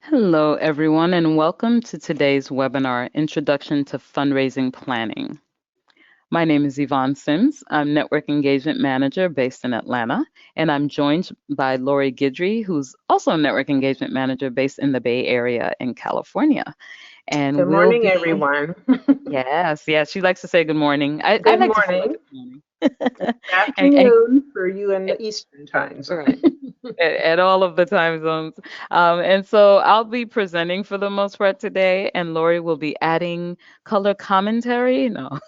Hello, everyone, and welcome to today's webinar, Introduction to Fundraising Planning. My name is Yvonne Sims. I'm Network Engagement Manager based in Atlanta, and I'm joined by Lori Guidry, who's also a Network Engagement Manager based in the Bay Area in California. And Good we'll morning, be, everyone. yes, she likes to say good morning. I Good like to say morning. good morning. And Afternoon for you in the Eastern time zone. right. At all of the time zones. And so I'll be presenting for the most part today, and Lori will be adding color commentary, no,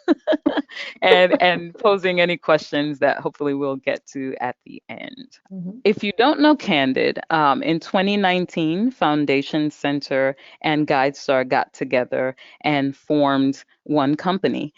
and posing any questions that hopefully we'll get to at the end. Mhm. If you don't know Candid, in 2019, Foundation Center and GuideStar got together and formed one company.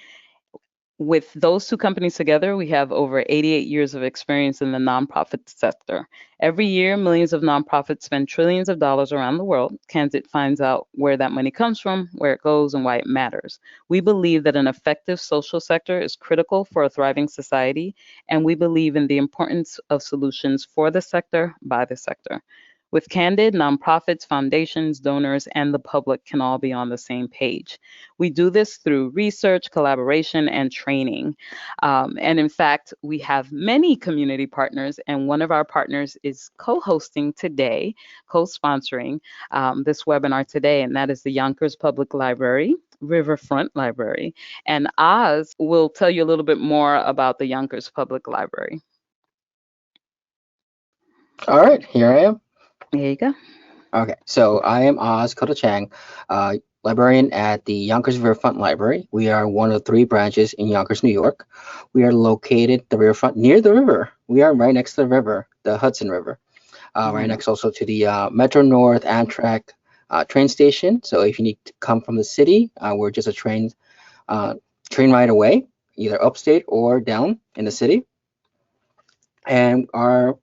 With those two companies together, we have over 88 years of experience in the nonprofit sector. Every year, millions of nonprofits spend trillions of dollars around the world. Candid finds out where that money comes from, where it goes, and why it matters. We believe that an effective social sector is critical for a thriving society, and we believe in the importance of solutions for the sector by the sector. With Candid, nonprofits, foundations, donors, and the public can all be on the same page. We do this through research, collaboration, and training. And in fact, we have many community partners, and one of our partners is co hosting today, co sponsoring this webinar today, and that is the Yonkers Public Library. Riverfront Library. And Oz will tell you a little bit more about the Yonkers Public Library. All right, here I am. There you go. Okay, so I am Oz Koto-Chang, librarian at the Yonkers Riverfront Library. We are one of three branches in Yonkers, New York. We are located the riverfront near the river. We are right next to the river, the Hudson River. Right next also to the Metro North Amtrak train station. So if you need to come from the city, we're just a train ride away, either upstate or down in the city. And our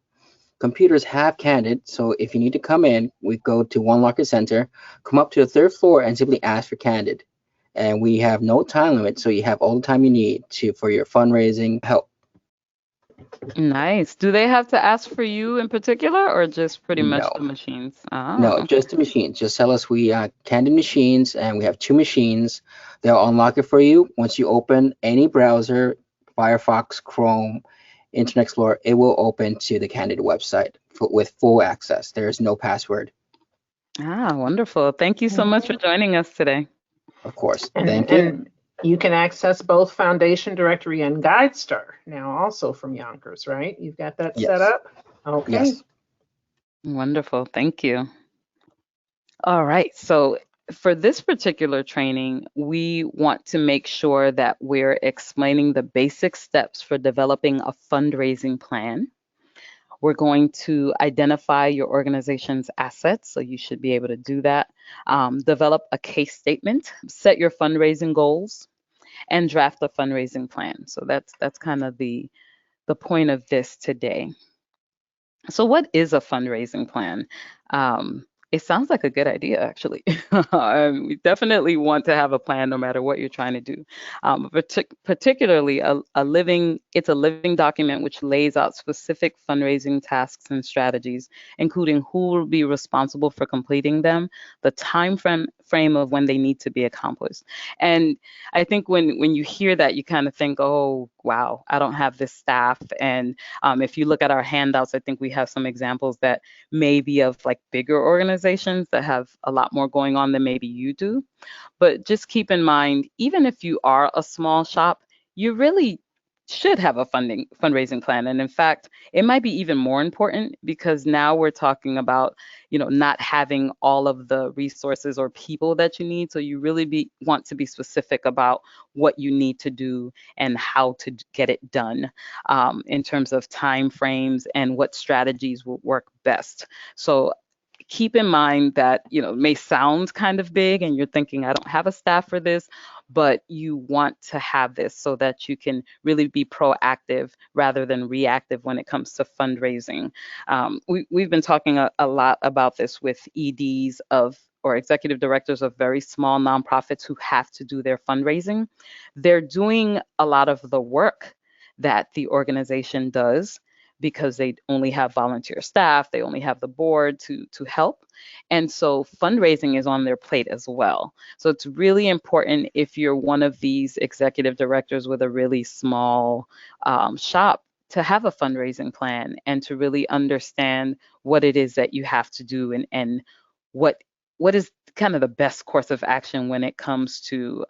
computers have Candid, so if you need to come in, we go to One Locker Center, come up to the third floor and simply ask for Candid. And we have no time limit, so you have all the time you need for your fundraising help. Nice. Do they have to ask for you in particular or just pretty much No, the machines? no, Oh. just the machines. Just tell us we Candid machines, and we have two machines. They'll unlock it for you. Once you open any browser, Firefox, Chrome, Internet Explorer, it will open to the Candid website with full access. There is no password. Wonderful. Thank you so much for Mhm. joining us today. Of course. And Thank you. and you can access both Foundation Directory and GuideStar now also from Yonkers, right? You've got that set Yes. up? Okay. Yes. Wonderful. Thank you. All right. So, for this particular training, we want to make sure that we're explaining the basic steps for developing a fundraising plan. We're going to identify your organization's assets, so you should be able to do that. Develop a case statement, set your fundraising goals, and draft a fundraising plan. So that's kind of the point of this today. So, what is a fundraising plan? It sounds like a good idea, actually. We definitely want to have a plan no matter what you're trying to do. Particularly, it's a living document which lays out specific fundraising tasks and strategies, including who will be responsible for completing them, the frame of when they need to be accomplished. And I think when you hear that, you kind of think, oh, wow, I don't have this staff. And if you look at our handouts, I think we have some examples that may be of like bigger organizations that have a lot more going on than maybe you do. But just keep in mind, even if you are a small shop, you really should have a fundraising plan. And in fact, it might be even more important because now we're talking about, not having all of the resources or people that you need. So you really want to be specific about what you need to do and how to get it done in terms of time frames and what strategies will work best. So keep in mind that it may sound kind of big and you're thinking I don't have a staff for this, but you want to have this so that you can really be proactive rather than reactive when it comes to fundraising. We've been talking a lot about this with EDs of or executive directors of very small nonprofits who have to do their fundraising. They're doing a lot of the work that the organization does because they only have volunteer staff, they only have the board to help. And so fundraising is on their plate as well. So it's really important if you're one of these executive directors with a really small shop to have a fundraising plan and to really understand what it is that you have to do and what is kind of the best course of action when it comes to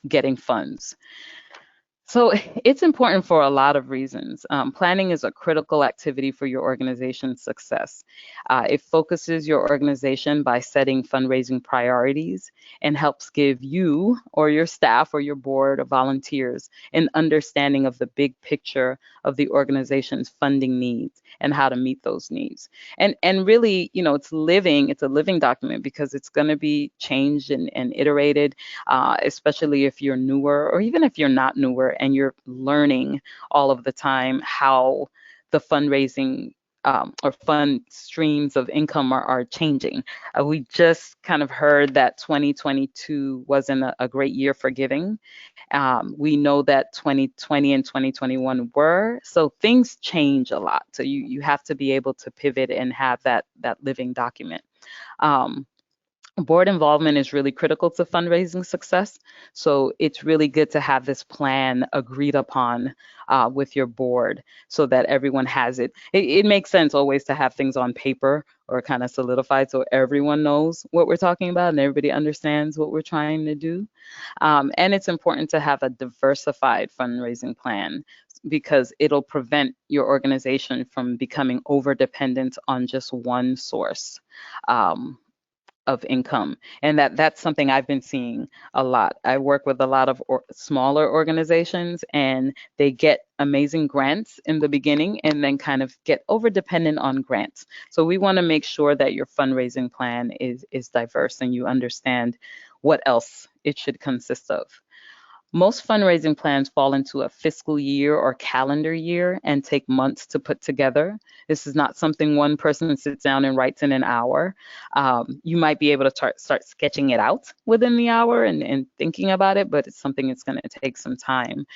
getting funds. So it's important for a lot of reasons. Planning is a critical activity for your organization's success. It focuses your organization by setting fundraising priorities and helps give you or your staff or your board of volunteers an understanding of the big picture of the organization's funding needs and how to meet those needs. And really, it's a living document because it's going to be changed and iterated, especially if you're newer or even if you're not newer and you're learning all of the time how the fundraising or fund streams of income are changing. We just kind of heard that 2022 wasn't a great year for giving. We know that 2020 and 2021 were, so things change a lot. So you have to be able to pivot and have that living document. Board involvement is really critical to fundraising success. So it's really good to have this plan agreed upon with your board so that everyone has it. It makes sense always to have things on paper or kind of solidified so everyone knows what we're talking about and everybody understands what we're trying to do. And it's important to have a diversified fundraising plan because it'll prevent your organization from becoming over dependent on just one source of income. And that's something I've been seeing a lot. I work with a lot of smaller organizations and they get amazing grants in the beginning and then kind of get over dependent on grants. So we want to make sure that your fundraising plan is diverse and you understand what else it should consist of. Most fundraising plans fall into a fiscal year or calendar year and take months to put together. This is not something one person sits down and writes in an hour. You might be able to start sketching it out within the hour and thinking about it, but it's something that's going to take some time.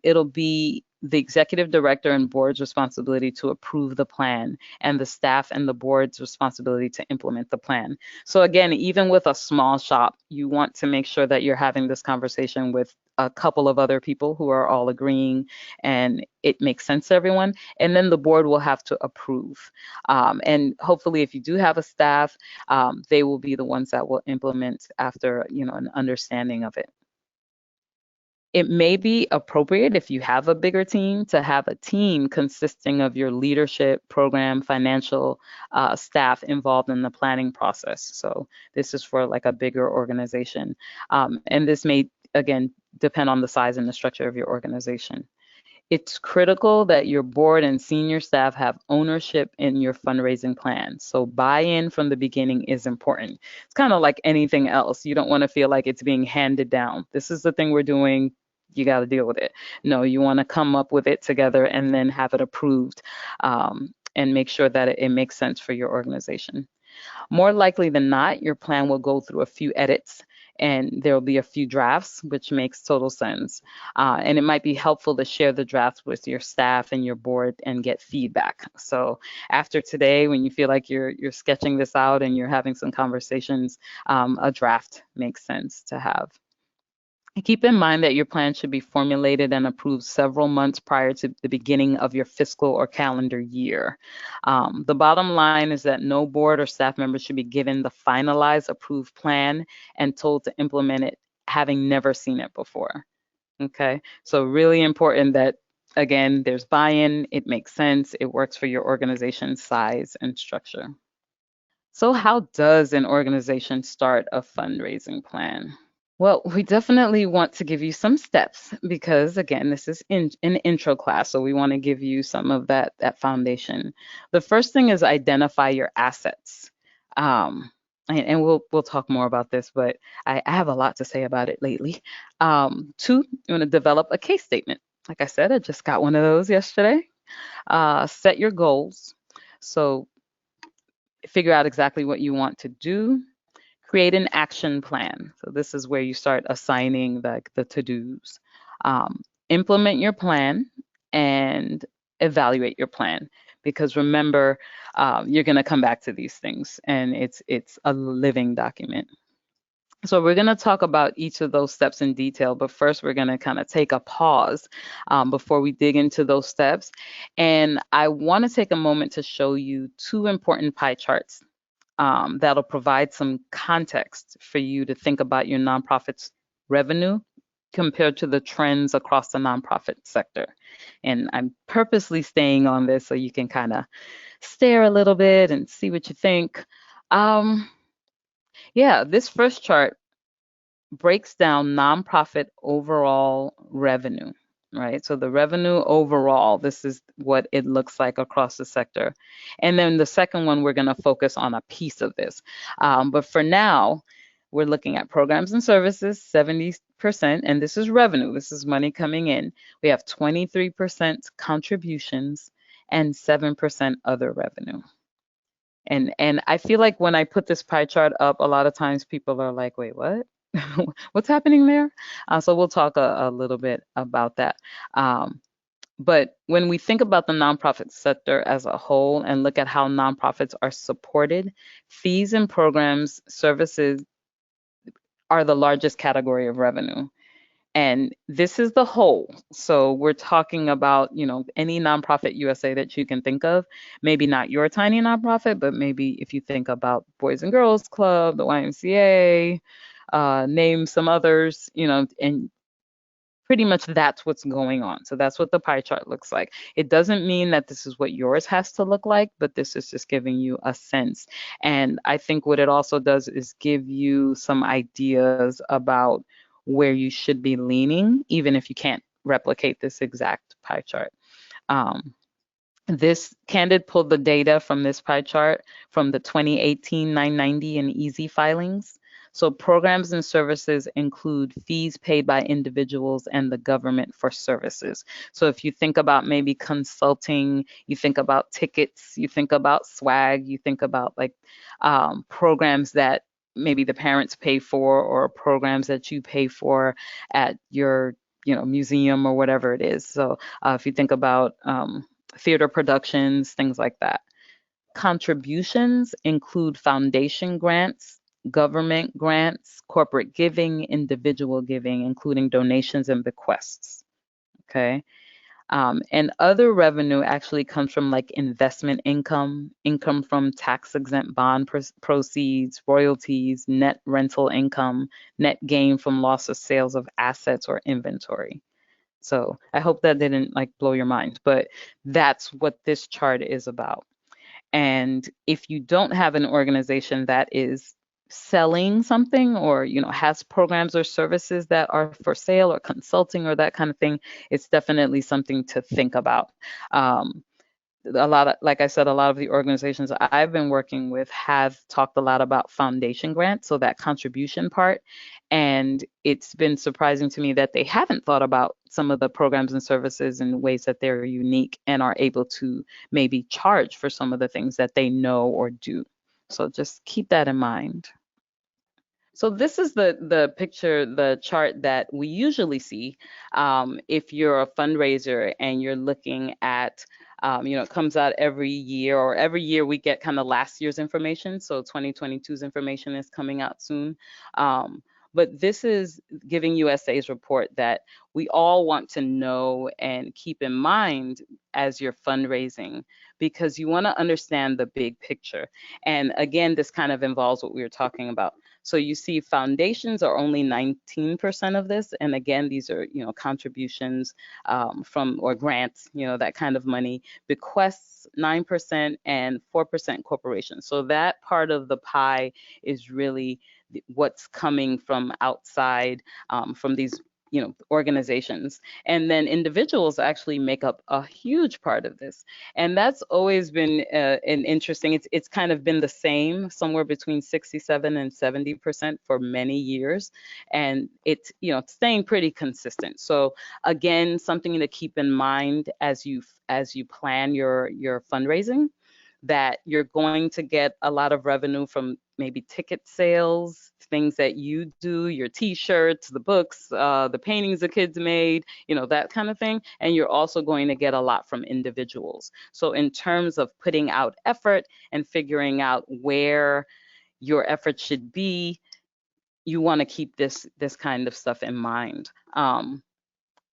It'll be the executive director and board's responsibility to approve the plan and the staff and the board's responsibility to implement the plan. So again, even with a small shop, you want to make sure that you're having this conversation with a couple of other people who are all agreeing and it makes sense to everyone. And then the board will have to approve. And hopefully if you do have a staff, they will be the ones that will implement after, an understanding of it. It may be appropriate if you have a bigger team to have a team consisting of your leadership, program, financial staff involved in the planning process. So this is for like a bigger organization. And this may, again, depend on the size and the structure of your organization. It's critical that your board and senior staff have ownership in your fundraising plan. So buy-in from the beginning is important. It's kind of like anything else. You don't want to feel like it's being handed down. This is the thing we're doing. You got to deal with it. No, you want to come up with it together and then have it approved and make sure that it makes sense for your organization. More likely than not, your plan will go through a few edits and there will be a few drafts, which makes total sense. And it might be helpful to share the drafts with your staff and your board and get feedback. So after today, when you feel like you're sketching this out and you're having some conversations, a draft makes sense to have. Keep in mind that your plan should be formulated and approved several months prior to the beginning of your fiscal or calendar year. The bottom line is that no board or staff member should be given the finalized approved plan and told to implement it having never seen it before. Okay, so really important that, again, there's buy-in, it makes sense, it works for your organization's size and structure. So how does an organization start a fundraising plan? Well, we definitely want to give you some steps because, again, this is an intro class, so we want to give you some of that foundation. The first thing is identify your assets. And we'll talk more about this, but I have a lot to say about it lately. Two, you want to develop a case statement. Like I said, I just got one of those yesterday. Set your goals. So figure out exactly what you want to do. Create an action plan. So this is where you start assigning the to-dos. Implement your plan and evaluate your plan, because remember, you're going to come back to these things, and it's a living document. So we're going to talk about each of those steps in detail, but first we're going to kind of take a pause before we dig into those steps. And I want to take a moment to show you two important pie charts that'll provide some context for you to think about your nonprofit's revenue compared to the trends across the nonprofit sector. And I'm purposely staying on this so you can kind of stare a little bit and see what you think. Yeah, this first chart breaks down nonprofit overall revenue, right? So the revenue overall, this is what it looks like across the sector. And then the second one, we're going to focus on a piece of this. But for now, we're looking at programs and services, 70%, and this is revenue. This is money coming in. We have 23% contributions and 7% other revenue. And I feel like when I put this pie chart up, a lot of times people are like, wait, what? What's happening there? So we'll talk a little bit about that. But when we think about the nonprofit sector as a whole and look at how nonprofits are supported, fees and programs, services are the largest category of revenue. And this is the whole. So we're talking about, any nonprofit USA that you can think of. Maybe not your tiny nonprofit, but maybe if you think about Boys and Girls Club, the YMCA, name some others, and pretty much that's what's going on. So that's what the pie chart looks like. It doesn't mean that this is what yours has to look like, but this is just giving you a sense. And I think what it also does is give you some ideas about where you should be leaning, even if you can't replicate this exact pie chart. This Candid pulled the data from this pie chart from the 2018 990 and easy filings. So programs and services include fees paid by individuals and the government for services. So if you think about maybe consulting, you think about tickets, you think about swag, you think about like programs that maybe the parents pay for, or programs that you pay for at your museum or whatever it is. So if you think about theater productions, things like that. Contributions include foundation grants, government grants, corporate giving, individual giving, including donations and bequests. Okay. And other revenue actually comes from like investment income, income from tax exempt bond proceeds, royalties, net rental income, net gain from loss of sales of assets or inventory. So I hope that didn't like blow your mind, but that's what this chart is about. And if you don't have an organization that is selling something, or has programs or services that are for sale, or consulting, or that kind of thing, it's definitely something to think about. A lot of, like I said, a lot of the organizations I've been working with have talked a lot about foundation grants, so that contribution part. And it's been surprising to me that they haven't thought about some of the programs and services in ways that they're unique and are able to maybe charge for some of the things that they know or do. So just keep that in mind. So this is the picture, the chart that we usually see if you're a fundraiser and you're looking at, it comes out every year, or every year we get kind of last year's information. So 2022's information is coming out soon. But this is Giving USA's report that we all want to know and keep in mind as you're fundraising, because you want to understand the big picture. And again, this kind of involves what we were talking about. So you see foundations are only 19% of this. And again, these are, contributions from, or grants, that kind of money. Bequests, 9%, and 4% corporations. So that part of the pie is really what's coming from outside, from these organizations. And then individuals actually make up a huge part of this. And that's always been an interesting, it's kind of been the same, somewhere between 67 and 70% for many years. And it's, staying pretty consistent. So again, something to keep in mind as you plan your fundraising. that you're going to get a lot of revenue from maybe ticket sales, things that you do, your t-shirts, the books, the paintings the kids made, that kind of thing. And you're also going to get a lot from individuals. So in terms of putting out effort and figuring out where your effort should be, you want to keep this kind of stuff in mind.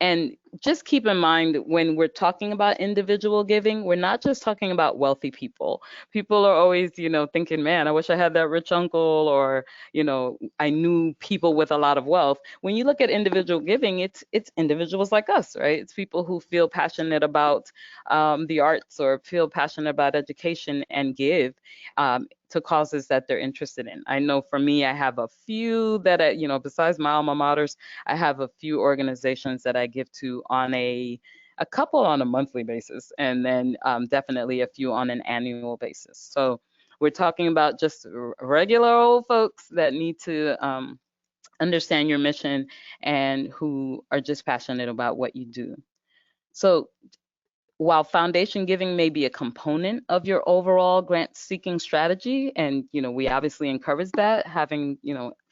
And just keep in mind, when we're talking about individual giving, we're not just talking about wealthy people. People are always, thinking, man, I wish I had that rich uncle, or, I knew people with a lot of wealth. When you look at individual giving, it's individuals like us, right? It's people who feel passionate about the arts, or feel passionate about education, and give to causes that they're interested in. I know for me, I have a few that, besides my alma maters, I have a few organizations that I give to on a couple on a monthly basis, and then definitely a few on an annual basis. So we're talking about just regular old folks that need to understand your mission, and who are just passionate about what you do. So while foundation giving may be a component of your overall grant seeking strategy, and we obviously encourage that, having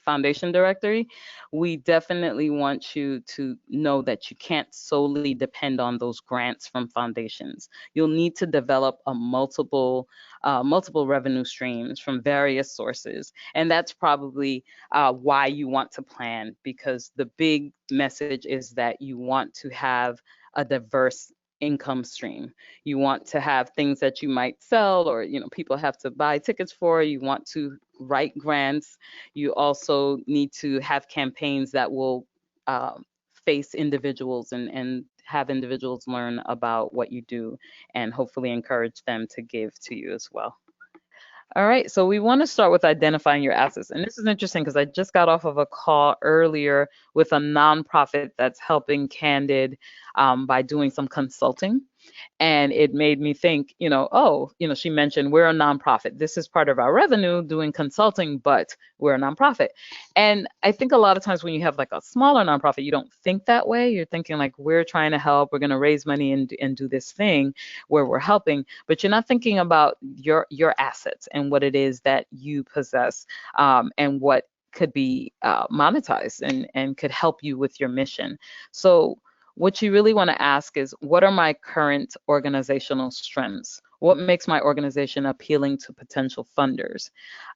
foundation directory, we definitely want you to know that you can't solely depend on those grants from foundations. You'll need to develop a multiple revenue streams from various sources, and that's probably why you want to plan, because the big message is that you want to have a diverse income stream. You want to have things that you might sell, or people have to buy tickets for. You want to write grants. You also need to have campaigns that will face individuals, and have individuals learn about what you do, and hopefully encourage them to give to you as well. All right, so we want to start with identifying your assets. And this is interesting because I just got off of a call earlier with a nonprofit that's helping Candid by doing some consulting. And it made me think, she mentioned we're a nonprofit. This is part of our revenue doing consulting, but we're a nonprofit. And I think a lot of times when you have like a smaller nonprofit, you don't think that way. You're thinking like, we're trying to help, we're going to raise money and do this thing where we're helping, but you're not thinking about your assets and what it is that you possess, and what could be monetized, and could help you with your mission. So what you really want to ask is, what are my current organizational strengths? What makes my organization appealing to potential funders?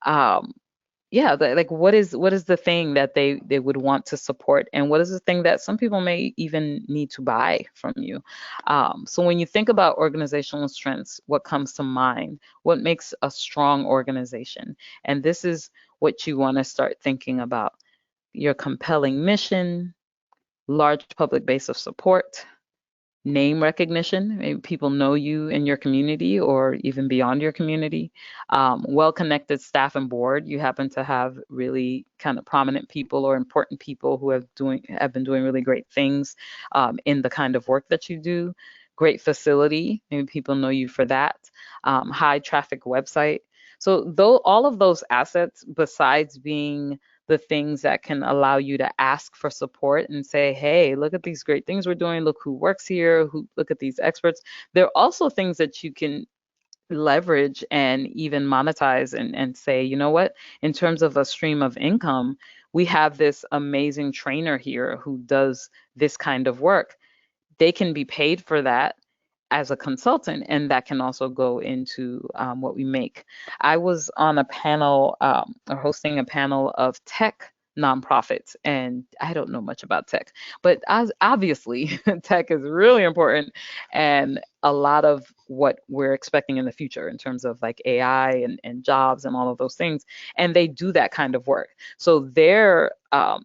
Yeah, like what is the thing that they would want to support, and what is the thing that some people may even need to buy from you? So when you think about organizational strengths, what comes to mind? What makes a strong organization? And this is what you want to start thinking about: your compelling mission, large public base of support, name recognition. Maybe people know you in your community or even beyond your community. Well-connected staff and board. You happen to have really kind of prominent people or important people who have been doing really great things in the kind of work that you do. Great facility. Maybe people know you for that. High traffic website. So though all of those assets, besides being the things that can allow you to ask for support and say, hey, look at these great things we're doing, look who works here, look at these experts. There are also things that you can leverage and even monetize, and say, you know what, in terms of a stream of income, we have this amazing trainer here who does this kind of work. They can be paid for that as a consultant, and that can also go into what we make. I was on a panel, or hosting a panel of tech nonprofits, and I don't know much about tech, but as obviously tech is really important, and a lot of what we're expecting in the future in terms of like AI and jobs and all of those things, and they do that kind of work. So their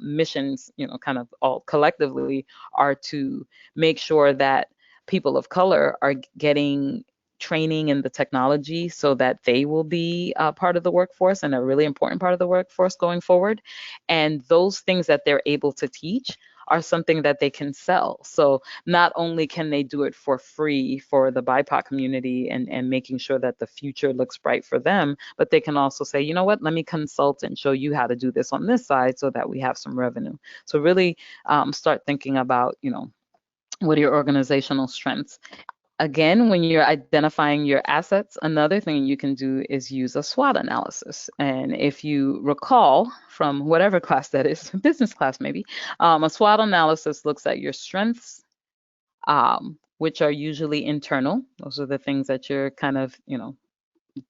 missions, kind of all collectively, are to make sure that people of color are getting training in the technology so that they will be part of the workforce, and a really important part of the workforce going forward. And those things that they're able to teach are something that they can sell. So not only can they do it for free for the BIPOC community, and making sure that the future looks bright for them, but they can also say, you know what, let me consult and show you how to do this on this side so that we have some revenue. So really start thinking about, what are your organizational strengths? Again, when you're identifying your assets, another thing you can do is use a SWOT analysis. And if you recall from whatever class that is, business class maybe, a SWOT analysis looks at your strengths, which are usually internal. Those are the things that you're kind of,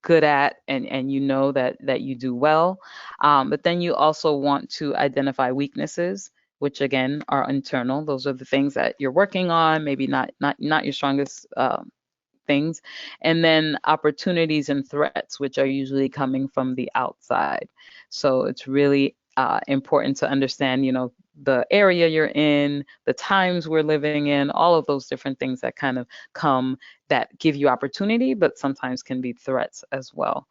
good at, and you know that you do well. But then you also want to identify weaknesses, which again are internal. Those are the things that you're working on, maybe not your strongest things. And then opportunities and threats, which are usually coming from the outside. So it's really important to understand, the area you're in, the times we're living in, all of those different things that kind of come that give you opportunity, but sometimes can be threats as well.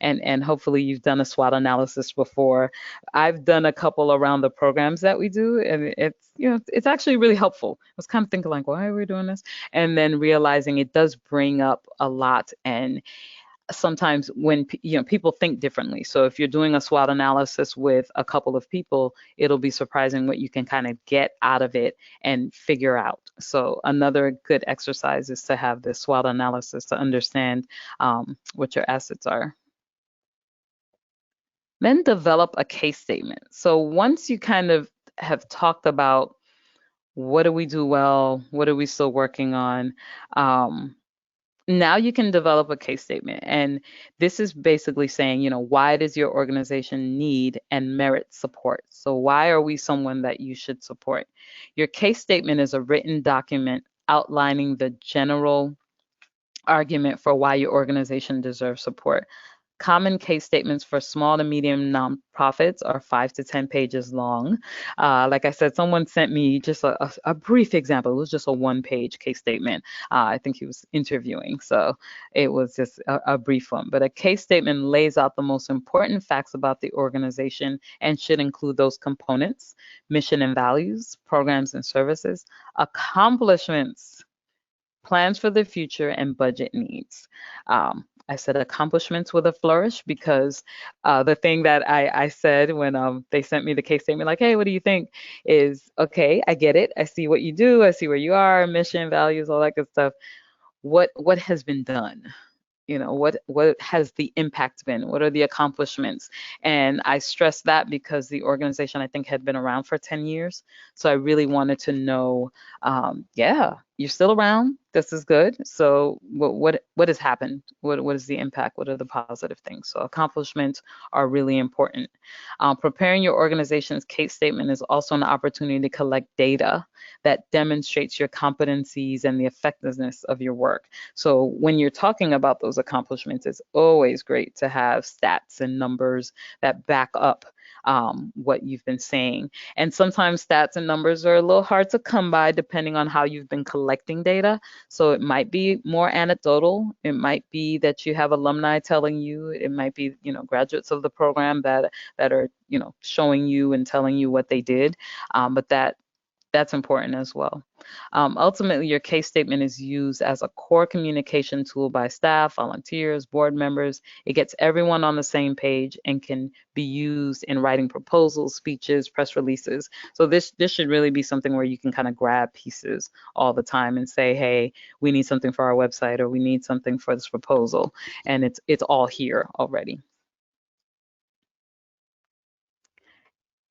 And hopefully you've done a SWOT analysis before. I've done a couple around the programs that we do, and it's actually really helpful. I was kind of thinking like, why are we doing this? And then realizing it does bring up a lot. And sometimes when people think differently. So if you're doing a SWOT analysis with a couple of people, it'll be surprising what you can kind of get out of it and figure out. So another good exercise is to have this SWOT analysis to understand what your assets are. Then develop a case statement. So once you kind of have talked about what do we do well, what are we still working on, now you can develop a case statement. And this is basically saying, why does your organization need and merit support? So why are we someone that you should support? Your case statement is a written document outlining the general argument for why your organization deserves support. Common case statements for small to medium nonprofits are 5 to 10 pages long. Like I said, someone sent me just a brief example. It was just a one-page case statement. I think he was interviewing, so it was just a brief one. But a case statement lays out the most important facts about the organization and should include those components: mission and values, programs and services, accomplishments, plans for the future, and budget needs. I said accomplishments with a flourish because the thing that I said when they sent me the case statement, like, hey, what do you think? Is okay, I get it. I see what you do. I see where you are, mission, values, all that good stuff. What has been done? What has the impact been? What are the accomplishments? And I stress that because the organization, I think, had been around for 10 years. So I really wanted to know, yeah, you're still around. This is good. So what has happened? What is the impact? What are the positive things? So accomplishments are really important. Preparing your organization's case statement is also an opportunity to collect data that demonstrates your competencies and the effectiveness of your work. So when you're talking about those accomplishments, it's always great to have stats and numbers that back up what you've been saying. And sometimes stats and numbers are a little hard to come by depending on how you've been collecting data. So it might be more anecdotal. It might be that you have alumni telling you. It might be, graduates of the program that are, showing you and telling you what they did. But that's important as well. Ultimately, your case statement is used as a core communication tool by staff, volunteers, board members. It gets everyone on the same page and can be used in writing proposals, speeches, press releases. So this should really be something where you can kind of grab pieces all the time and say, hey, we need something for our website, or we need something for this proposal, and it's all here already.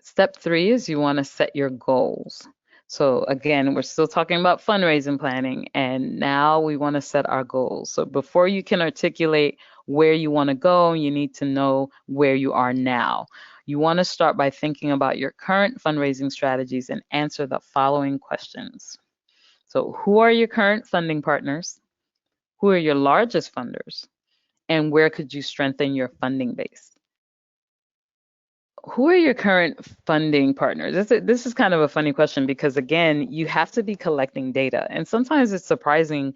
Step 3 is you want to set your goals. So again, we're still talking about fundraising planning, and now we want to set our goals. So before you can articulate where you want to go, you need to know where you are now. You want to start by thinking about your current fundraising strategies and answer the following questions. So who are your current funding partners? Who are your largest funders? And where could you strengthen your funding base? Who are your current funding partners? This is kind of a funny question because, again, you have to be collecting data. And sometimes it's surprising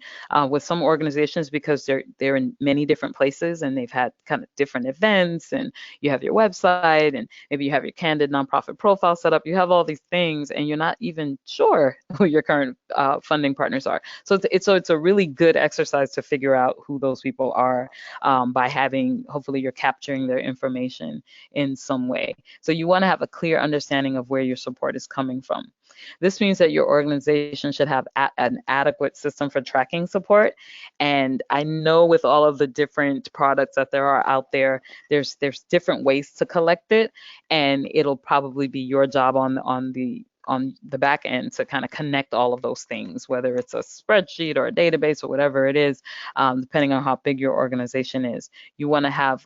with some organizations because they're in many different places and they've had kind of different events, and you have your website, and maybe you have your Candid nonprofit profile set up. You have all these things and you're not even sure who your current funding partners are. So it's a really good exercise to figure out who those people are by hopefully you're capturing their information in some way. So you want to have a clear understanding of where your support is coming from. This means that your organization should have an adequate system for tracking support. And I know with all of the different products that there are out there, there's different ways to collect it, and it'll probably be your job on the back end to kind of connect all of those things, whether it's a spreadsheet or a database or whatever it is, depending on how big your organization is. You want to have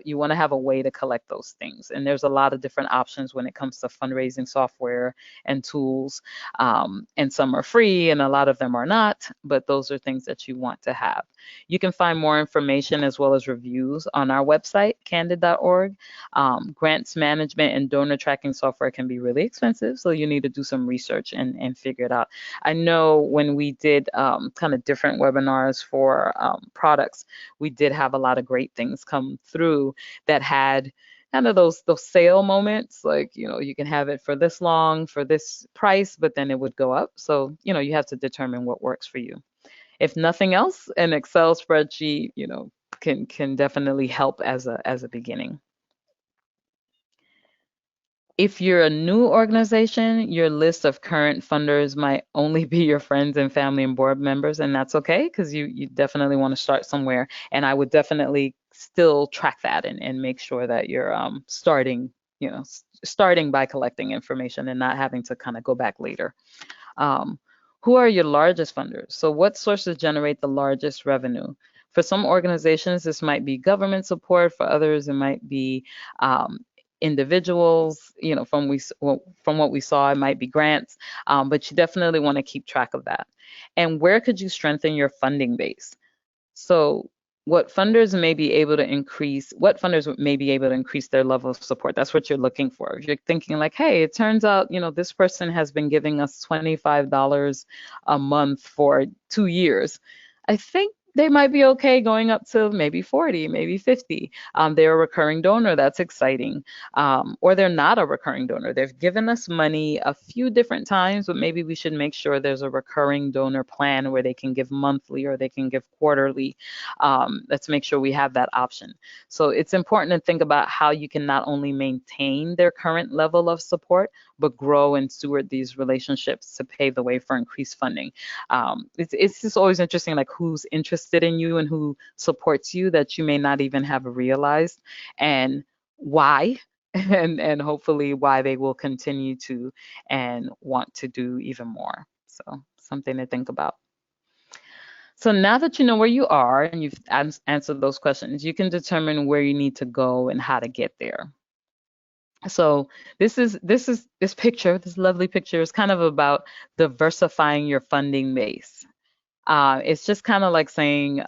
you want to have a way to collect those things. And there's a lot of different options when it comes to fundraising software and tools. And some are free and a lot of them are not, but those are things that you want to have. You can find more information as well as reviews on our website, candid.org. Grants management and donor tracking software can be really expensive, so you need to do some research and figure it out. I know when we did kind of different webinars for products, we did have a lot of great things come through that had kind of those sale moments, like, you can have it for this long for this price, but then it would go up. So, you have to determine what works for you. If nothing else, an Excel spreadsheet, can definitely help as a beginning. If you're a new organization, your list of current funders might only be your friends and family and board members, and that's okay, because you definitely want to start somewhere. And I would definitely still track that and make sure that you're starting by collecting information and not having to kind of go back later. Who are your largest funders? So what sources generate the largest revenue? For some organizations, this might be government support. For others, it might be individuals. From what we saw, it might be grants. But you definitely want to keep track of that. And where could you strengthen your funding base? So what funders may be able to increase their level of support. That's what you're looking for. If you're thinking like, hey, it turns out, this person has been giving us $25 a month for 2 years, I think they might be okay going up to maybe 40, maybe 50. They're a recurring donor. That's exciting. Or they're not a recurring donor. They've given us money a few different times, but maybe we should make sure there's a recurring donor plan where they can give monthly or they can give quarterly. Let's make sure we have that option. So it's important to think about how you can not only maintain their current level of support, but grow and steward these relationships to pave the way for increased funding. It's just always interesting, like who's interested in you and who supports you that you may not even have realized, and why, and hopefully why they will continue to and want to do even more. So something to think about. So now that you know where you are and you've answered those questions, you can determine where you need to go and how to get there. So this picture, this lovely picture, is kind of about diversifying your funding base. It's just kind of like saying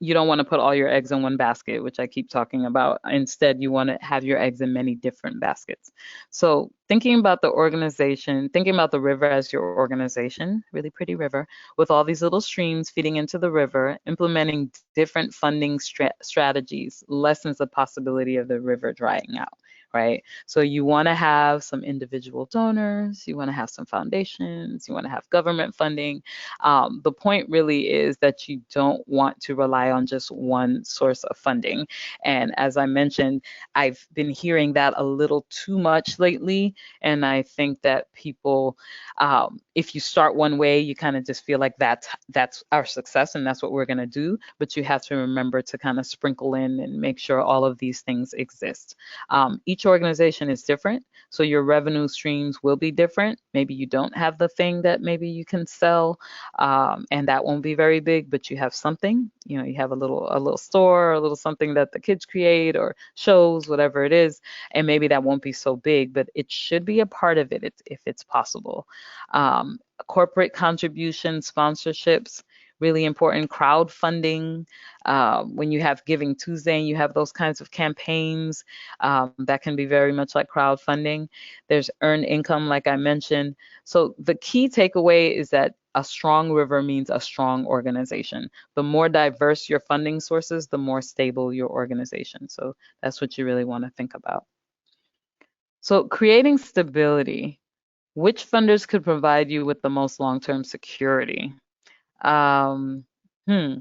you don't want to put all your eggs in one basket, which I keep talking about. Instead, you want to have your eggs in many different baskets. So thinking about the organization, thinking about the river as your organization, really pretty river, with all these little streams feeding into the river, implementing different funding strategies lessens the possibility of the river drying out. Right? So you want to have some individual donors, you want to have some foundations, you want to have government funding. The point really is that you don't want to rely on just one source of funding. And as I mentioned, I've been hearing that a little too much lately. And I think that people, if you start one way, you kind of just feel like that's our success and that's what we're going to do. But you have to remember to kind of sprinkle in and make sure all of these things exist. Each organization is different, so your revenue streams will be different. Maybe you don't have the thing that maybe you can sell, and that won't be very big, but you have something. You have a little store, or a little something that the kids create or shows, whatever it is, and maybe that won't be so big, but it should be a part of it if it's possible. Corporate contributions, sponsorships, really important. Crowdfunding, when you have Giving Tuesday and you have those kinds of campaigns, that can be very much like crowdfunding. There's earned income, like I mentioned. So the key takeaway is that a strong river means a strong organization. The more diverse your funding sources, the more stable your organization. So that's what you really want to think about. So creating stability. Which funders could provide you with the most long-term security? Um,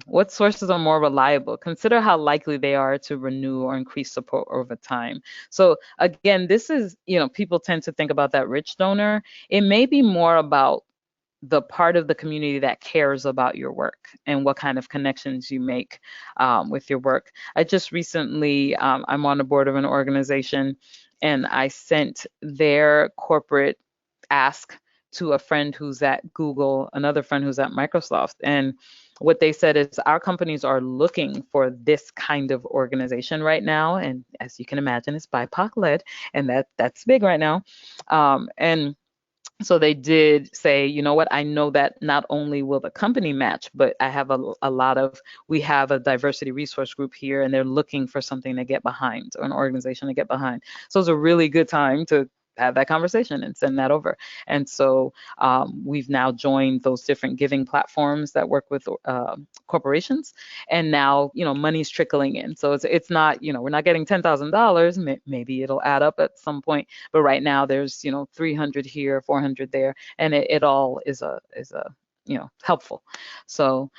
What sources are more reliable? Consider how likely they are to renew or increase support over time. So again, this is, people tend to think about that rich donor. It may be more about the part of the community that cares about your work and what kind of connections you make with your work. I just recently, I'm on the board of an organization, and I sent their corporate ask to a friend who's at Google, another friend who's at Microsoft. And what they said is our companies are looking for this kind of organization right now. And as you can imagine, it's BIPOC led, and that's big right now. And so they did say, you know what, I know that not only will the company match, but I have a lot of, we have a diversity resource group here, and they're looking for something to get behind, or an organization to get behind. So it's a really good time to have that conversation and send that over. And so we've now joined those different giving platforms that work with corporations, and now money's trickling in. So it's not, we're not getting $10,000. Maybe it'll add up at some point, but right now there's 300 here, 400 there, and it all is a helpful. So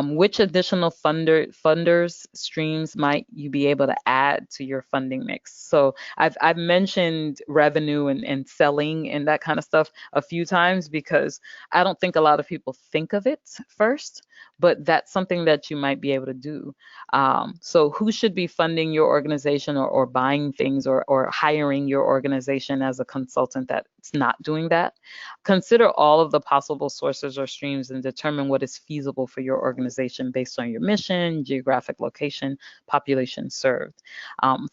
which additional funders streams might you be able to add to your funding mix? So I've mentioned revenue and selling and that kind of stuff a few times, because I don't think a lot of people think of it first, but that's something that you might be able to do. So who should be funding your organization, or buying things, or hiring your organization as a consultant that's not doing that? Consider all of the possible sources or streams and determine what is feasible for your organization based on your mission, geographic location, population served.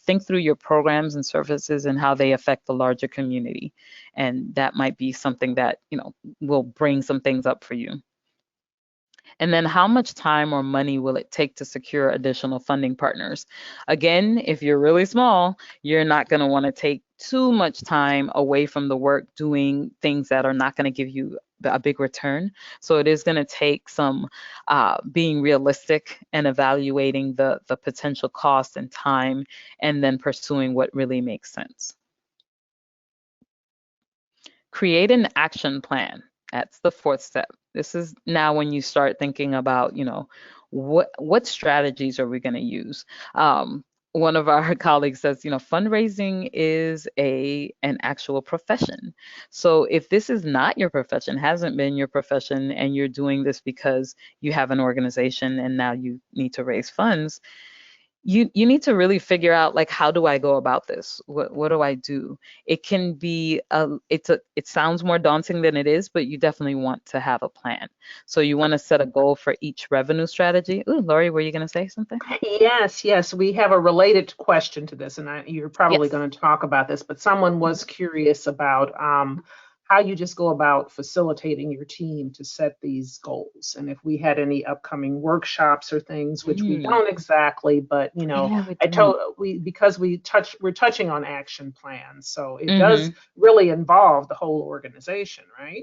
Think through your programs and services and how they affect the larger community. And that might be something that, will bring some things up for you. And then how much time or money will it take to secure additional funding partners? Again, if you're really small, you're not going to want to take too much time away from the work doing things that are not going to give you a big return. So it is going to take some being realistic and evaluating the potential cost and time, and then pursuing what really makes sense. Create an action plan. That's the fourth step. This is now when you start thinking about, what strategies are we going to use? One of our colleagues says, fundraising is an actual profession. So if this is not your profession, hasn't been your profession, and you're doing this because you have an organization and now you need to raise funds, you need to really figure out, like, how do I go about this? What do I do? It can be it sounds more daunting than it is, but you definitely want to have a plan. So you want to set a goal for each revenue strategy. Ooh, Lori, were you going to say something? Yes. We have a related question to this, and you're probably Yes. going to talk about this, but someone was curious about how you just go about facilitating your team to set these goals, and if we had any upcoming workshops or things, which we don't exactly, but Yeah, we I don't. told because we're touching on action plans, so it does really involve the whole organization, right?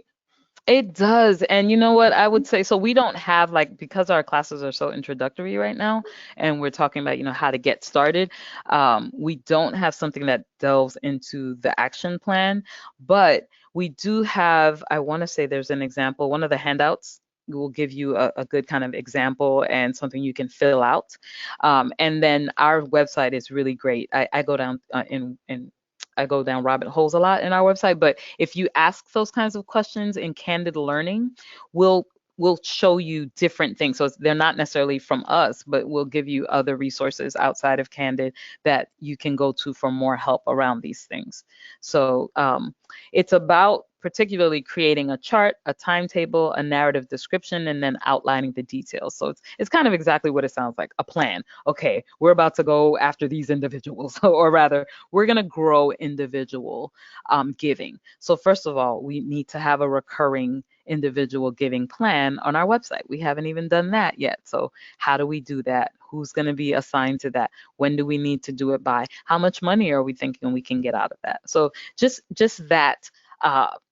It does. And you know what I would say? So we don't have, like, because our classes are so introductory right now, and we're talking about, how to get started. We don't have something that delves into the action plan, but we do have, I want to say there's an example, one of the handouts will give you a good kind of example and something you can fill out. And then our website is really great. I go down in I go down rabbit holes a lot in our website, but if you ask those kinds of questions in Candid Learning, we'll show you different things. So they're not necessarily from us, but we'll give you other resources outside of Candid that you can go to for more help around these things. So it's about particularly creating a chart, a timetable, a narrative description, and then outlining the details. So it's kind of exactly what it sounds like, a plan. Okay, we're about to go after these individuals, or rather, we're going to grow individual giving. So first of all, we need to have a recurring individual giving plan on our website. We haven't even done that yet. So how do we do that? Who's going to be assigned to that? When do we need to do it by? How much money are we thinking we can get out of that? So just that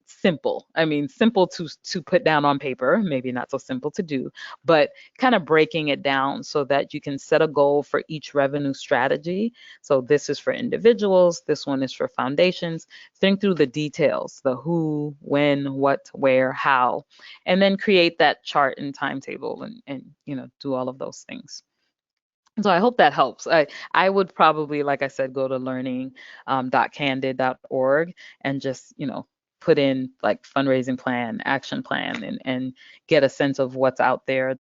simple. I mean, simple to put down on paper, maybe not so simple to do, but kind of breaking it down so that you can set a goal for each revenue strategy. So this is for individuals, this one is for foundations. Think through the details, the who, when, what, where, how, and then create that chart and timetable and do all of those things. So I hope that helps. I would probably, like I said, go to learning.candid.org and just, put in like fundraising plan, action plan, and get a sense of what's out there.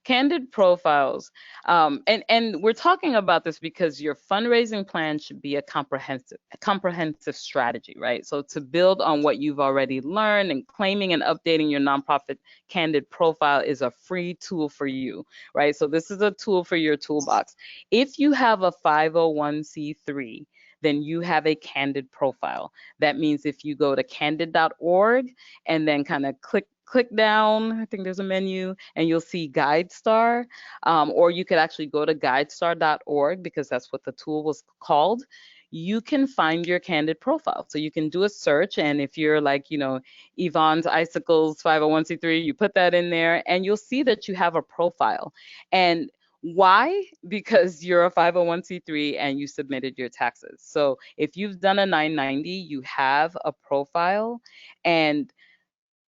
Candid profiles. And we're talking about this because your fundraising plan should be a comprehensive strategy, right? So to build on what you've already learned, and claiming and updating your nonprofit Candid profile is a free tool for you, right? So this is a tool for your toolbox. If you have a 501c3, then you have a Candid profile. That means if you go to candid.org and then kind of click down, I think there's a menu, and you'll see GuideStar, or you could actually go to guidestar.org because that's what the tool was called. You can find your Candid profile. So you can do a search, and if you're like, Yvonne's Icicles 501c3, you put that in there, and you'll see that you have a profile. And why? Because you're a 501c3 and you submitted your taxes. So if you've done a 990, you have a profile, and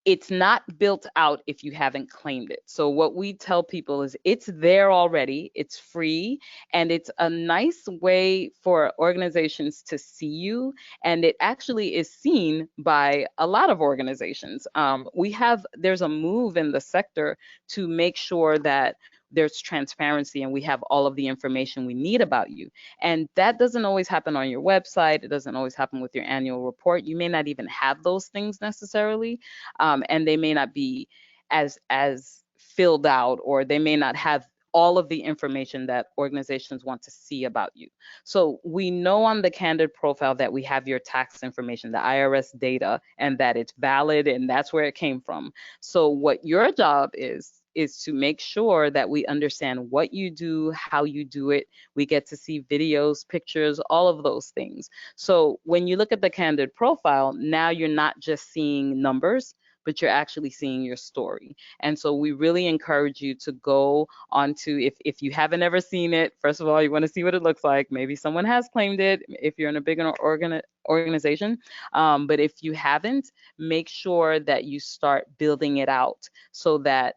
it's not built out if you haven't claimed it. So what we tell people is it's there already, it's free, and it's a nice way for organizations to see you, and it actually is seen by a lot of organizations. There's a move in the sector to make sure that there's transparency and we have all of the information we need about you. And that doesn't always happen on your website. It doesn't always happen with your annual report. You may not even have those things necessarily, and they may not be as filled out, or they may not have all of the information that organizations want to see about you. So we know on the Candid profile that we have your tax information, the IRS data, and that it's valid and that's where it came from. So what your job is to make sure that we understand what you do, how you do it. We get to see videos, pictures, all of those things. So when you look at the Candid profile, now you're not just seeing numbers, but you're actually seeing your story. And so we really encourage you to go onto, if you haven't ever seen it, first of all, you want to see what it looks like. Maybe someone has claimed it if you're in a bigger organization. But if you haven't, make sure that you start building it out so that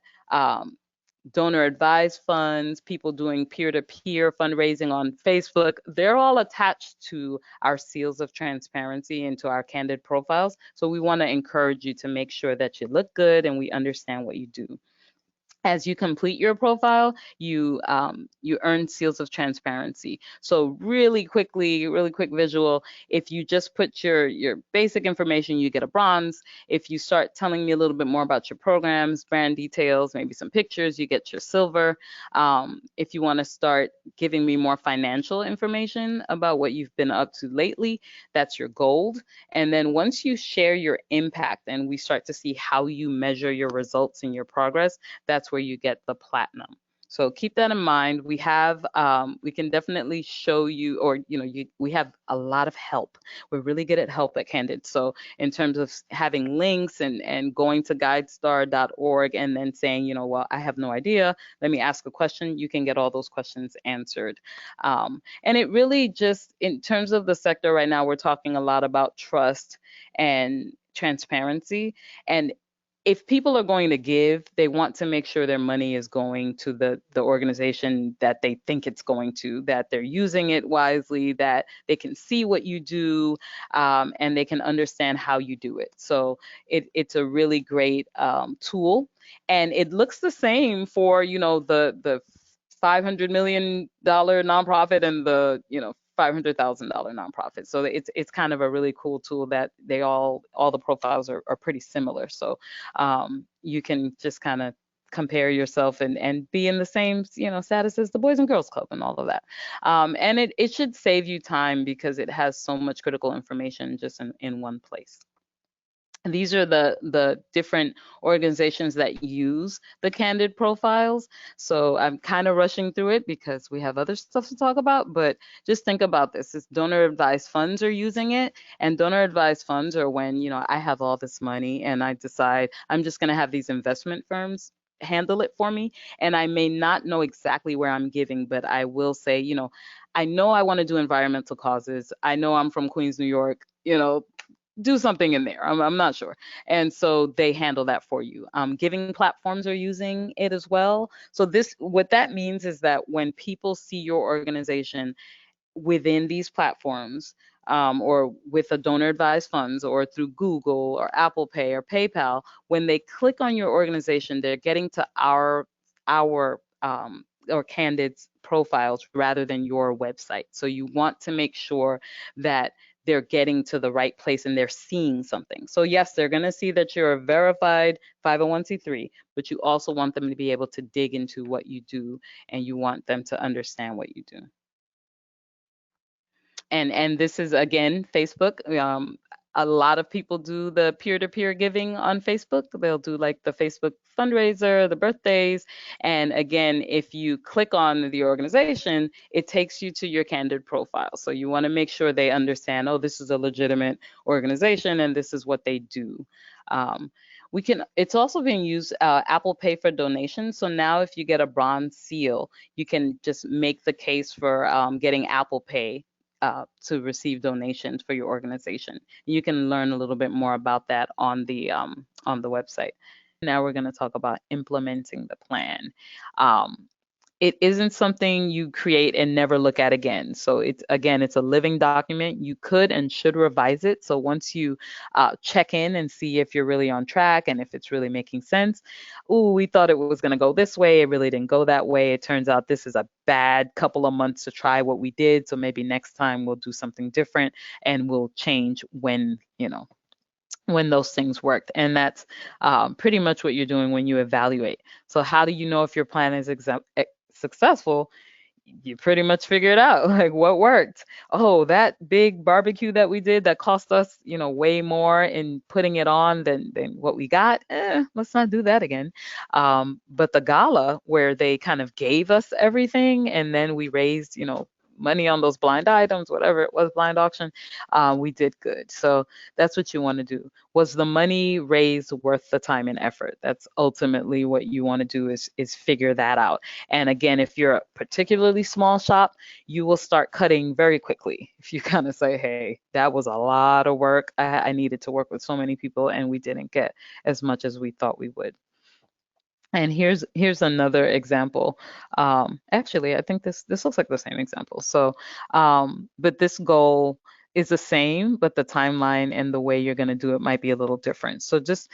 donor advised funds, people doing peer-to-peer fundraising on Facebook, they're all attached to our seals of transparency and to our Candid profiles. So we want to encourage you to make sure that you look good and we understand what you do. As you complete your profile, you earn seals of transparency. So really quick visual. If you just put your basic information, you get a bronze. If you start telling me a little bit more about your programs, brand details, maybe some pictures, you get your silver. If you want to start giving me more financial information about what you've been up to lately, that's your gold. And then once you share your impact and we start to see how you measure your results and your progress, that's where you get the platinum. So keep that in mind. We can definitely show you, or we have a lot of help. We're really good at help at Candid. So in terms of having links and going to guidestar.org and then saying, well, I have no idea, let me ask a question, you can get all those questions answered. And it really just, in terms of the sector right now, we're talking a lot about trust and transparency. And if people are going to give, they want to make sure their money is going to the organization that they think it's going to, that they're using it wisely, that they can see what you do, and they can understand how you do it. So it's a really great tool, and it looks the same for the $500 million nonprofit and the $500,000 nonprofit. So it's kind of a really cool tool that all the profiles are pretty similar. So you can just kind of compare yourself and be in the same status as the Boys and Girls Club and all of that. And it should save you time because it has so much critical information just in one place. And these are the different organizations that use the Candid profiles. So I'm kind of rushing through it because we have other stuff to talk about, but just think about this. It's donor advised funds are using it, and donor advised funds are when, I have all this money and I decide I'm just going to have these investment firms handle it for me, and I may not know exactly where I'm giving, but I will say, I know I want to do environmental causes. I know I'm from Queens, New York, do something in there. I'm not sure. And so they handle that for you. Giving platforms are using it as well. So what that means is that when people see your organization within these platforms, or with a donor advised funds or through Google or Apple Pay or PayPal, when they click on your organization, they're getting to our or Candid's profiles rather than your website. So you want to make sure that they're getting to the right place and they're seeing something. So yes, they're going to see that you're a verified 501c3, but you also want them to be able to dig into what you do, and you want them to understand what you do. And this is again Facebook. A lot of people do the peer-to-peer giving on Facebook. They'll do like the Facebook fundraiser, the birthdays, and again, if you click on the organization, it takes you to your Candid profile. So you want to make sure they understand, oh, this is a legitimate organization and this is what they do. Um, it's also being used, Apple Pay for donations. So now if you get a bronze seal, you can just make the case for getting Apple Pay to receive donations for your organization. You can learn a little bit more about that on the website. Now we're going to talk about implementing the plan. Um, it isn't something you create and never look at again. So it's a living document. You could and should revise it. So once you check in and see if you're really on track and if it's really making sense. Ooh, we thought it was going to go this way. It really didn't go that way. It turns out this is a bad couple of months to try what we did. So maybe next time we'll do something different and we'll change when those things worked. And that's pretty much what you're doing when you evaluate. So how do you know if your plan is successful? You pretty much figure it out, like what worked. Oh, that big barbecue that we did that cost us, way more in putting it on than what we got. Let's not do that again. But the gala where they kind of gave us everything and then we raised, money on those blind items, whatever it was, blind auction, we did good. So that's what you want to do. Was the money raised worth the time and effort? That's ultimately what you want to do is figure that out. And again, if you're a particularly small shop, you will start cutting very quickly. If you kind of say, hey, that was a lot of work. I needed to work with so many people and we didn't get as much as we thought we would. And here's another example. Actually, I think this looks like the same example. So, but this goal is the same, but the timeline and the way you're going to do it might be a little different. So just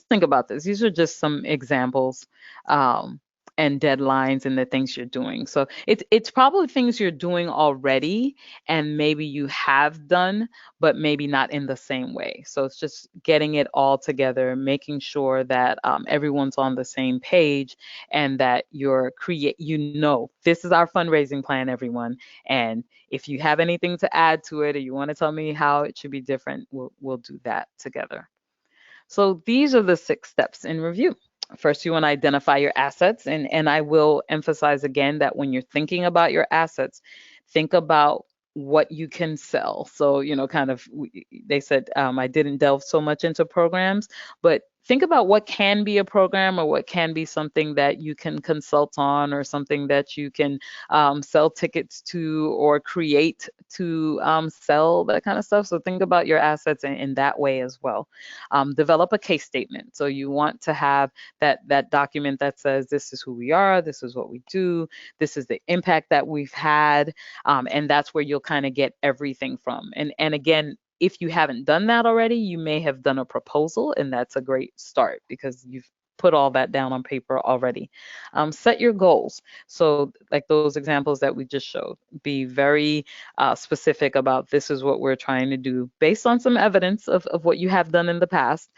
think about this. These are just some examples. And deadlines and the things you're doing. So it's probably things you're doing already and maybe you have done, but maybe not in the same way. So it's just getting it all together, making sure that everyone's on the same page and that this is our fundraising plan, everyone. And if you have anything to add to it or you want to tell me how it should be different, we'll do that together. So these are the 6 steps in review. First, you want to identify your assets. And I will emphasize again that when you're thinking about your assets, think about what you can sell. So, they said I didn't delve so much into programs, but think about what can be a program or what can be something that you can consult on or something that you can sell tickets to or create to sell, that kind of stuff. So think about your assets in that way as well. Develop a case statement. So you want to have that document that says this is who we are, this is what we do, this is the impact that we've had, and that's where you'll kind of get everything from. And again, if you haven't done that already, you may have done a proposal, and that's a great start because you've put all that down on paper already. Set your goals. So like those examples that we just showed, be very specific about this is what we're trying to do based on some evidence of what you have done in the past.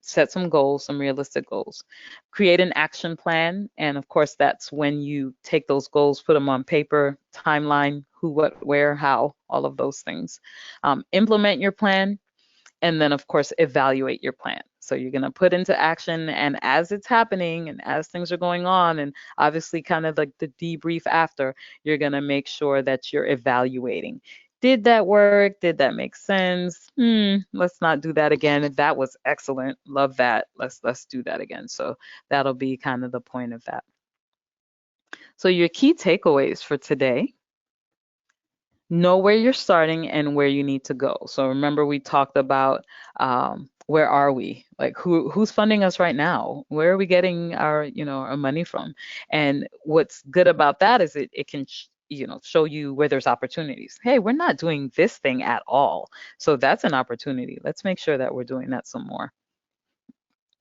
Set some goals, some realistic goals. Create an action plan. And of course, that's when you take those goals, put them on paper, timeline, who, what, where, how, all of those things. Implement your plan. And then, of course, evaluate your plan. So you're going to put into action, and as it's happening and as things are going on, and obviously kind of like the debrief after, you're going to make sure that you're evaluating. Did that work? Did that make sense? Let's not do that again. That was excellent. Love that. Let's do that again. So that'll be kind of the point of that. So your key takeaways for today: know where you're starting and where you need to go. So remember, we talked about where are we? Like who's funding us right now? Where are we getting our money from? And what's good about that is it can show you where there's opportunities. Hey, we're not doing this thing at all, so that's an opportunity. Let's make sure that we're doing that some more.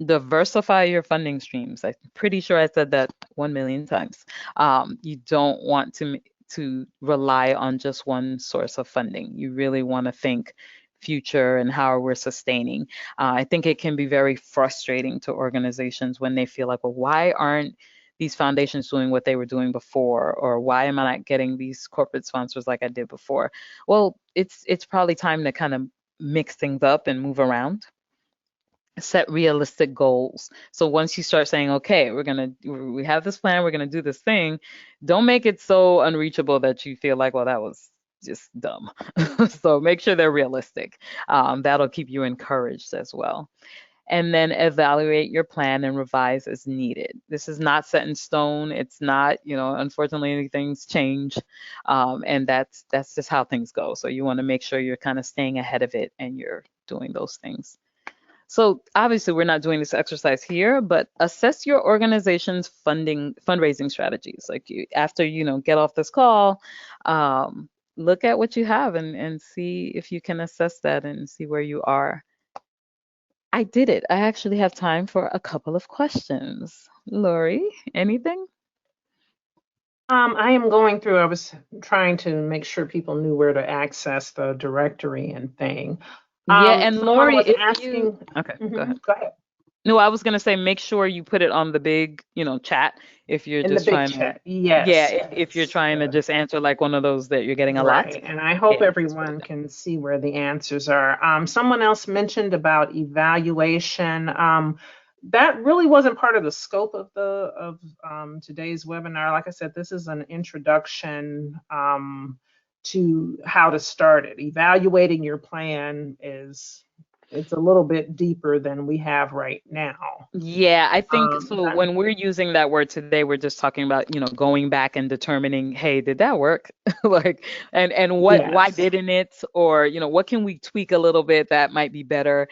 Diversify your funding streams. I'm pretty sure I said that 1 million times. You don't want to rely on just one source of funding. You really want to think future and how we're sustaining. I think it can be very frustrating to organizations when they feel like, well, why aren't these foundations doing what they were doing before, or why am I not getting these corporate sponsors like I did before? Well, it's probably time to kind of mix things up and move around. Set realistic goals. So once you start saying, okay, we have this plan, we're gonna do this thing, don't make it so unreachable that you feel like, well, that was just dumb. So make sure they're realistic. That'll keep you encouraged as well. And then evaluate your plan and revise as needed. This is not set in stone. It's not, unfortunately, things change, and that's just how things go. So you want to make sure you're kind of staying ahead of it and you're doing those things. So obviously we're not doing this exercise here, but assess your organization's fundraising strategies. Like after get off this call, look at what you have and see if you can assess that and see where you are. I did it. I actually have time for a couple of questions. Lori, anything? I am going through, I was trying to make sure people knew where to access the directory and thing. Yeah, and Someone Lori, was if you asking, okay, go ahead. go ahead, No, I was gonna say make sure you put it on the big, chat if you're in the just big trying to, chat. yeah, Yes, if you're yes, trying to yes. just answer like one of those that you're getting a lot. Right. And I hope Yeah, just put it everyone can see where the answers are. Someone else mentioned about evaluation. That really wasn't part of the scope of today's webinar. Like I said, this is an introduction to how to start it. Evaluating your plan it's a little bit deeper than we have right now. Yeah, I think so. That, When we're using that word today, we're just talking about, going back and determining, hey, did that work? Like, and why yes. didn't it? Or, what can we tweak a little bit that might be better?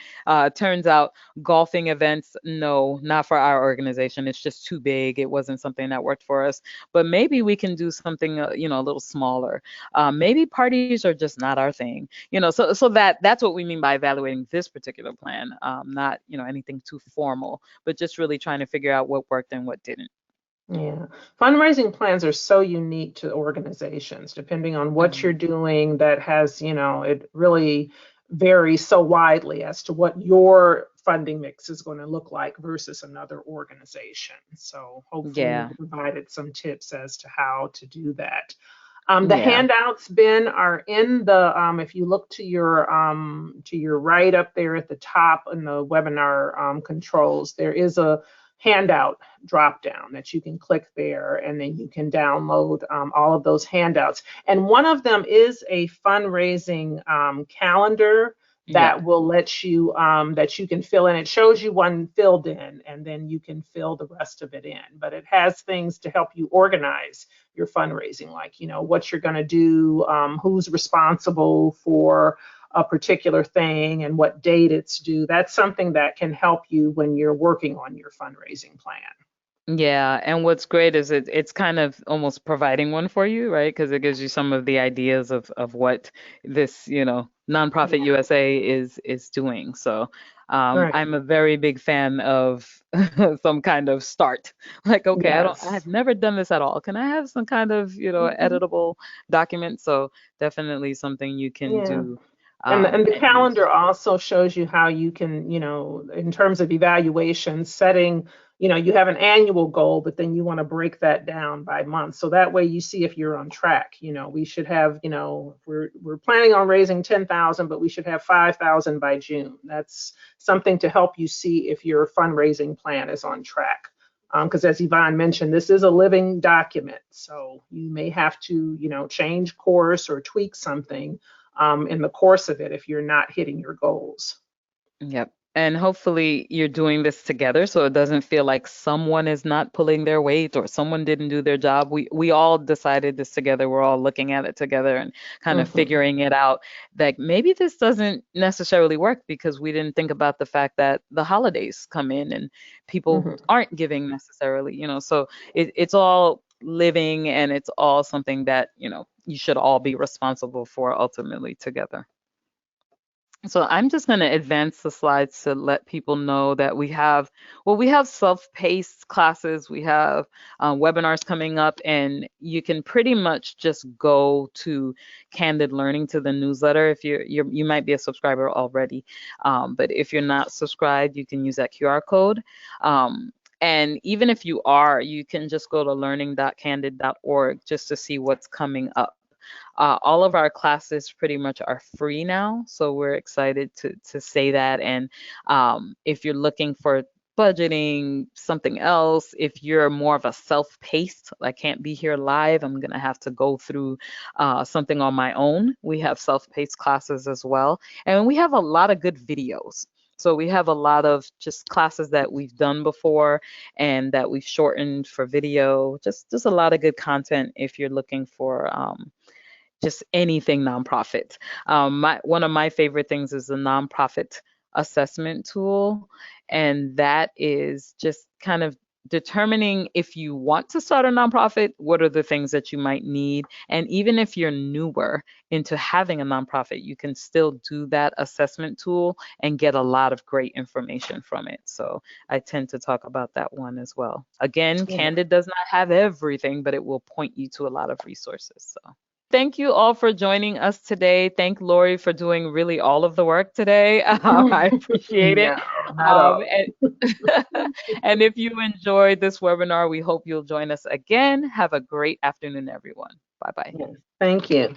Turns out golfing events, no, not for our organization. It's just too big. It wasn't something that worked for us. But maybe we can do something, a little smaller. Maybe parties are just not our thing. So that's what we mean by evaluating this particular plan. Not, anything too formal, but just really trying to figure out what worked and what didn't. Yeah. Fundraising plans are so unique to organizations, depending on what you're Mhm. doing, that has, it really varies so widely as to what your funding mix is going to look like versus another organization. So hopefully we Yeah, provided some tips as to how to do that. The yeah, handouts, Ben, are in the, if you look to your right up there at the top in the webinar controls, there is a handout drop down that you can click there, and then you can download all of those handouts. And one of them is a fundraising calendar yeah, that will let you that you can fill in. It shows you one filled in, and then you can fill the rest of it in. But it has things to help you organize your fundraising, like what you're going to do, who's responsible for a particular thing, and what date it's due. That's something that can help you when you're working on your fundraising plan. yeah. And what's great is it's kind of almost providing one for you, right? Because it gives you some of the ideas of what this, nonprofit Yeah, USA is doing. So right. I'm a very big fan of some kind of start. Like, okay, I've Yes. never done this at all. Can I have some kind of, Mhm. editable document? So definitely something you can Yeah. do And the and use. calendar also shows you how you can, in terms of evaluation, setting you have an annual goal, but then you want to break that down by month. So that way you see if you're on track. We should have, we're planning on raising 10,000, but we should have 5,000 by June. That's something to help you see if your fundraising plan is on track. Because as Yvonne mentioned, this is a living document. So you may have to, change course or tweak something in the course of it if you're not hitting your goals. Yep. And hopefully you're doing this together so it doesn't feel like someone is not pulling their weight or someone didn't do their job. We all decided this together. We're all looking at it together and kind of Mhm. figuring it out that maybe this doesn't necessarily work because we didn't think about the fact that the holidays come in and people Mhm. aren't giving necessarily, so it's all living and it's all something that, you should all be responsible for ultimately together. So I'm just going to advance the slides to let people know that we have self-paced classes, we have webinars coming up, and you can pretty much just go to Candid Learning to the newsletter if you might be a subscriber already, but if you're not subscribed, you can use that QR code. And even if you are, you can just go to learning.candid.org just to see what's coming up. All of our classes pretty much are free now, so we're excited to say that. And if you're looking for budgeting, something else, if you're more of a self-paced, I can't be here live, I'm gonna have to go through something on my own. We have self-paced classes as well, and we have a lot of good videos. So we have a lot of just classes that we've done before and that we've shortened for video. Just a lot of good content if you're looking for just anything nonprofit. One of my favorite things is the nonprofit assessment tool, and that is just kind of determining if you want to start a nonprofit, what are the things that you might need, and even if you're newer into having a nonprofit, you can still do that assessment tool and get a lot of great information from it. So I tend to talk about that one as well. Again, Yeah. Candid does not have everything, but it will point you to a lot of resources. So thank you all for joining us today. Thank Lori for doing really all of the work today. I appreciate it. No, not all. And, and if you enjoyed this webinar, we hope you'll join us again. Have a great afternoon, everyone. Bye bye. Yes. Thank you.